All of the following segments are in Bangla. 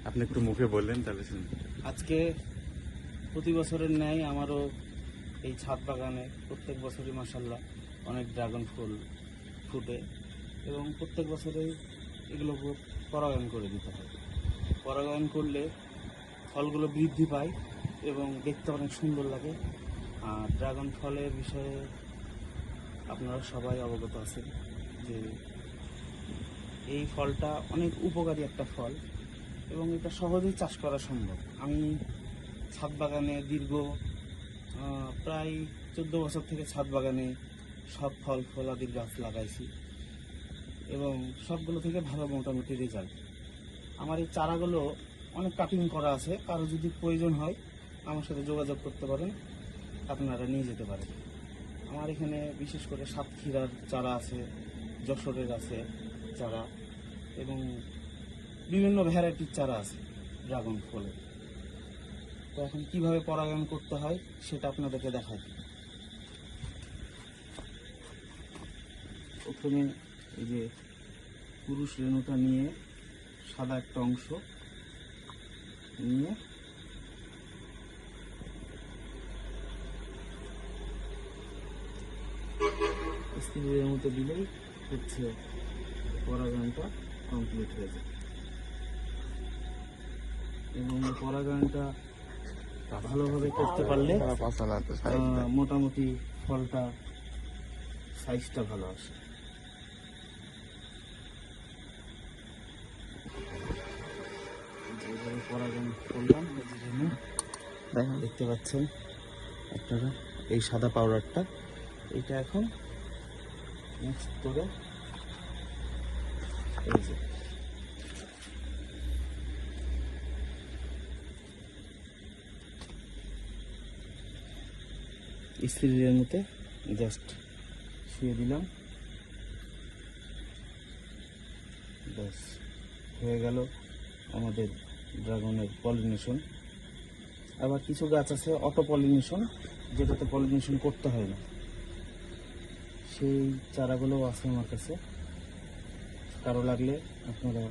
আপনি একটু মুখে বললেন তাহলে শুনুন। আজকে প্রতি বছরের ন্যায় আমারও এই ছাদ বাগানে প্রত্যেক বছরই মাসাল্লাহ অনেক ড্রাগন ফুল ফুটে এবং প্রত্যেক বছরেই এগুলোকে পরাগায়ন করে দিতে হয়। পরাগায়ন করলে ফলগুলো বৃদ্ধি পায় এবং দেখতে অনেক সুন্দর লাগে। আর ড্রাগন ফলের বিষয়ে আপনারা সবাই অবগত আছেন যে এই ফলটা অনেক উপকারী একটা ফল এবং এটা সহজেই চাষ করা সম্ভব। আমি ছাদ বাগানে দীর্ঘ প্রায় 14 বছর থেকে ছাদ বাগানে সব ফল ফলাদির গাছ লাগাইছি এবং সবগুলো থেকে ভালো মোটামুটি রেজাল্ট। আমার এই চারাগুলো অনেক কাটিং করা আছে, কারো যদি প্রয়োজন হয় আমার সাথে যোগাযোগ করতে পারেন, আপনারা নিয়ে যেতে পারেন। আমার এখানে বিশেষ করে সাতক্ষীরার চারা আছে, যশোরের আছে চারা এবং বিভিন্ন ভ্যারাইটির চারা আছে ড্রাগন ফলের। তো এখন কিভাবে পরাগায়ন করতে হয় সেটা আপনাদেরকে দেখাই। প্রথমে এই যে পুরুষ রেণুটা নিয়ে সাদা একটা অংশ নিয়ে স্ত্রী রেণুতে দিলেই হচ্ছে পরাগায়নটা কমপ্লিট হয়ে যায় এবং পরাগায়নটা ভালোভাবে করতে পারলে মোটামুটি ফলটা সাইজটা ভালো আসে। এইভাবে পরাগায়ন করলাম, দেখতে পাচ্ছেন আপনারা এই সাদা পাউডারটা, এটা এখন মিক্স করে এই যে স্ত্রীর মধ্যে জাস্ট শুয়ে দিলাম, ব্যাস হয়ে গেল আমাদের ড্রাগনের পলিনেশন। আবার কিছু গাছ আছে অটো পলিনেশন, যেটাতে পলিনেশন করতে হয় না, সেই চারাগুলোও আছে আমার কাছে। কারো লাগলে আপনারা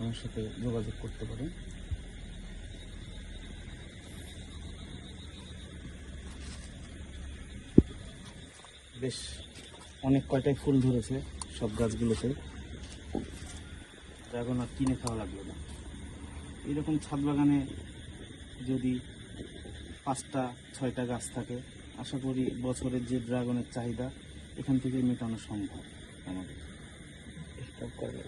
আমার সাথে যোগাযোগ করতে পারেন। বেশ অনেক কয়টাই ফুল ধরেছে সব গাছগুলোতে, ড্রাগন আর কিনে খাওয়া লাগলো না। এরকম ছাদ বাগানে যদি 5টা 6টা গাছ থাকে, আশা করি বছরের যে ড্রাগনের চাহিদা এখান থেকে মেটানো সম্ভব আমাদের। স্টপ করে